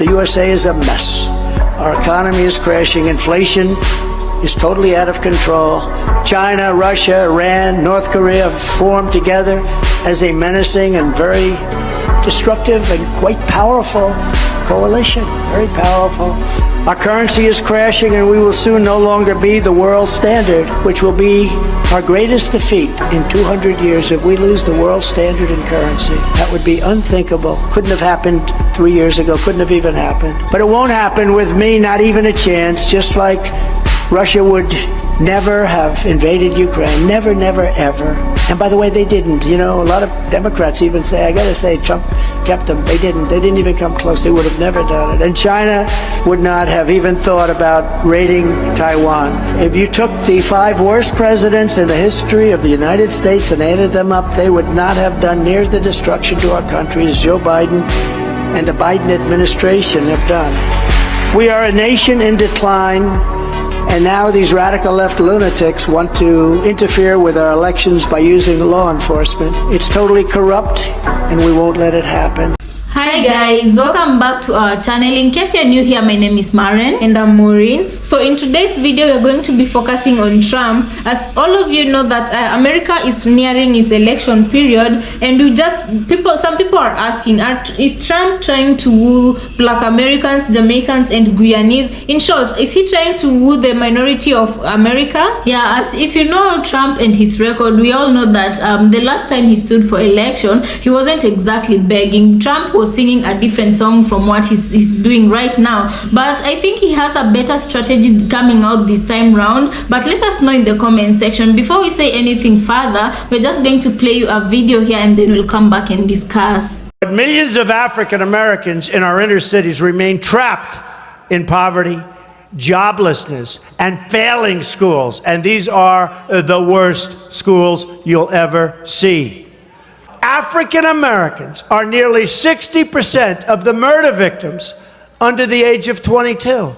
The USA is a mess. Our economy is crashing. Inflation is totally out of control. China, Russia, Iran, North Korea have formed together as a menacing and very destructive and quite powerful coalition. Very powerful. Our currency is crashing, and we will soon no longer be the world standard, which will be our greatest defeat in 200 years if we lose the world standard in currency. That would be unthinkable. Couldn't have happened 3 years ago. Couldn't have even happened. But it won't happen with me, not even a chance, just like Russia would never have invaded Ukraine. Never, never, ever. And by the way, they didn't. You know, a lot of Democrats even say, I gotta say, Trump kept them. They didn't. They didn't even come close. They would have never done it. And China would not have even thought about raiding Taiwan. If you took the 5 worst presidents in the history of the United States and added them up, they would not have done near the destruction to our country as Joe Biden and the Biden administration have done. We are a nation in decline. And now these radical left lunatics want to interfere with our elections by using law enforcement. It's totally corrupt, and we won't let it happen. Hi guys, welcome back to our channel. In case you're new here, my name is Maren and I'm Maureen. So in today's video, we're going to be focusing on Trump. As all of you know that America is nearing its election period, and some people are asking, is Trump trying to woo Black Americans, Jamaicans, and Guyanese? In short, is he trying to woo the minority of America? Yeah, as if you know Trump and his record, we all know that the last time he stood for election, he wasn't exactly begging. Trump was singing a different song from what he's doing right now, but I think he has a better strategy coming out this time round. But let us know in the comment section. Before we say anything further, we're just going to play you a video here and then we'll come back and discuss. But millions of African Americans in our inner cities remain trapped in poverty, joblessness, and failing schools, and these are the worst schools you'll ever see. African Americans are nearly 60% of the murder victims under the age of 22.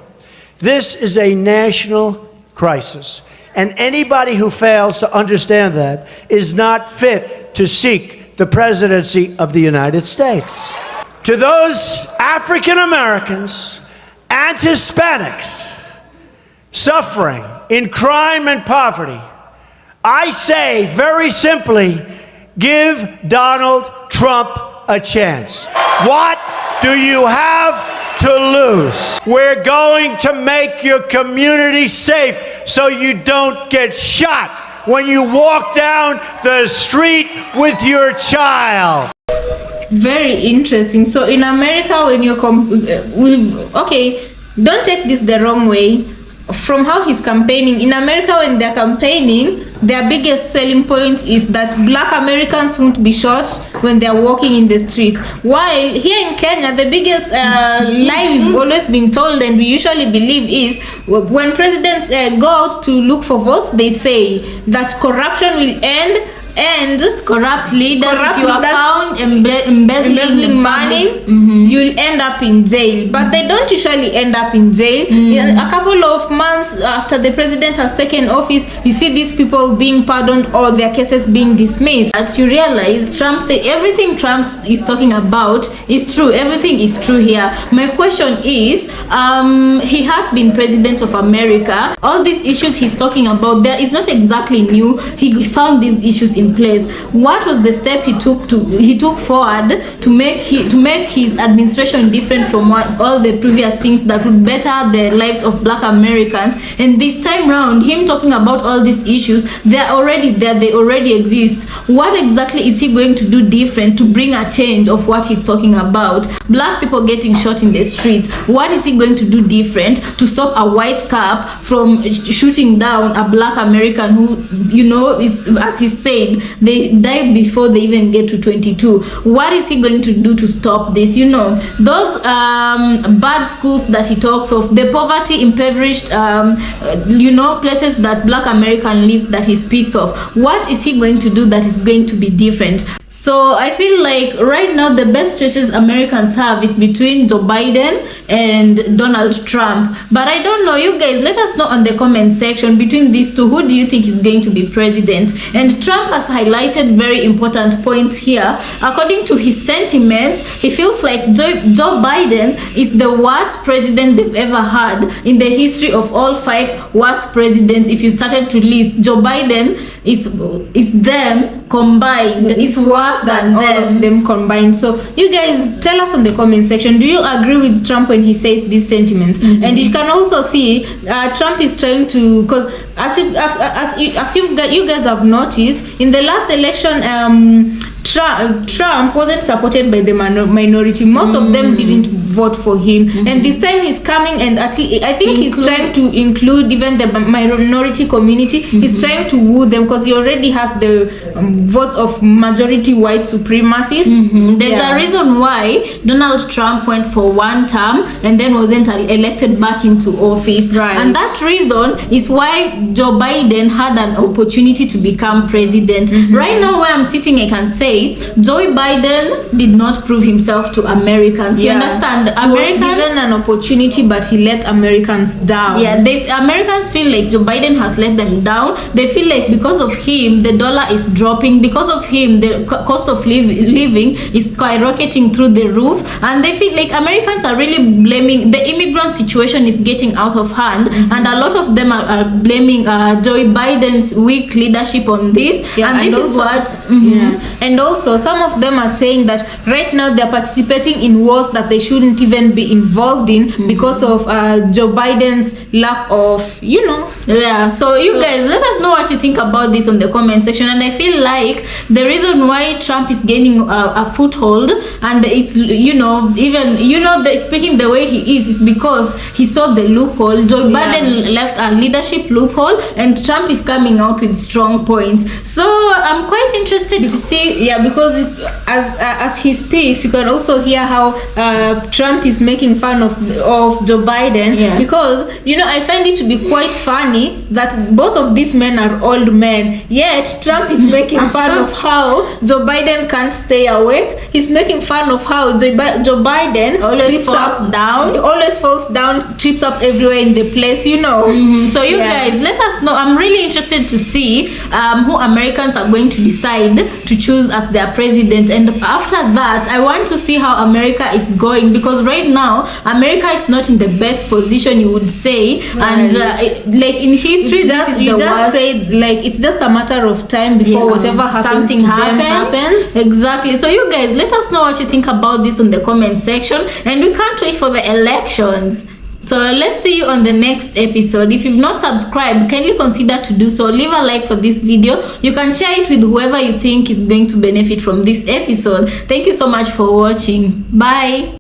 This is a national crisis, and anybody who fails to understand that is not fit to seek the presidency of the United States. To those African Americans and Hispanics suffering in crime and poverty, I say very simply, give Donald Trump a chance. What do you have to lose? We're going to make your community safe so you don't get shot when you walk down the street with your child. Very interesting. So in America, when you're okay, don't take this the wrong way. From how he's campaigning in America, when they're campaigning, their biggest selling point is that Black Americans won't be shot when they're walking in the streets. While here in Kenya, the biggest lie we've always been told and we usually believe is when presidents go out to look for votes, they say that corruption will end and corrupt leaders, if you are found embezzling money, you'll end up in jail. But they don't usually end up in jail. A couple of months after the president has taken office, you see these people being pardoned or their cases being dismissed. As you realize, Trump said everything Trump is talking about is true. Everything is true here. My question is, he has been president of America. All these issues he's talking about there is not exactly new. He found these issues in place. What was the step he took forward to make his administration different from all the previous things that would better the lives of Black Americans? And this time round, him talking about all these issues, they're already there, they already exist. What exactly is he going to do different to bring a change of what he's talking about? Black people getting shot in the streets, what is he going to do different to stop a white cop from shooting down a Black American who, you know, is, as he said, they die before they even get to 22. What is he going to do to stop this? You know, those bad schools that he talks of, the poverty impoverished you know, places that Black American lives that he speaks of, what is he going to do that is going to be different? So I feel like right now the best choices Americans have is between Joe Biden and Donald Trump. But I don't know, you guys, let us know on the comment section, between these two, who do you think is going to be president? And Trump has highlighted very important points here. According to his sentiments, he feels like Joe Biden is the worst president they've ever had in the history of all 5 worst presidents. If you started to list, Joe Biden is them combined. It's worse than all them. of them combined. So you guys tell us on the comment section, do you agree with Trump when he says these sentiments? And you can also see Trump is trying to, because as you guys have noticed, in the last election, Trump wasn't supported by the minority. Most of them didn't vote for him, and this time he's coming, and I think he's trying to include even the minority community. He's trying to woo them because he already has the votes of majority white supremacists. There's a reason why Donald Trump went for 1 term and then wasn't elected back into office, and that reason is why Joe Biden had an opportunity to become president. Right now where I'm sitting, I can say Joe Biden did not prove himself to Americans. You understand? Americans was given an opportunity, but he let Americans down. Americans feel like Joe Biden has let them down. They feel like because of him the dollar is dropping, because of him the cost of living is skyrocketing through the roof, and they feel like Americans are really blaming the immigrant situation is getting out of hand, and a lot of them are blaming Joe Biden's weak leadership on this, and this is what and also some of them are saying that right now they're participating in wars that they shouldn't even be involved in because of Joe Biden's lack of, so you guys, let us know what you think about this on the comment section. And I feel like the reason why Trump is gaining a foothold, and it's speaking the way he is because he saw the loophole. Joe Biden left a leadership loophole, and Trump is coming out with strong points. So I'm quite interested to see, because as he speaks, you can also hear how Trump is making fun of Joe Biden, because I find it to be quite funny that both of these men are old men, yet Trump is making fun of how Joe Biden can't stay awake. He's making fun of how Joe Biden always falls down, trips up everywhere in the place, So you guys, let us know. I'm really interested to see who Americans are going to decide to choose as their president, and after that I want to see how America is going, because right now America is not in the best position, you would say, and like in history, it's just a matter of time before whatever happens happens. Exactly. So you guys, let us know what you think about this on the comment section, and we can't wait for the elections. So let's see you on the next episode. If you've not subscribed, can you consider to do so? Leave a like for this video. You can share it with whoever you think is going to benefit from this episode. Thank you so much for watching. Bye.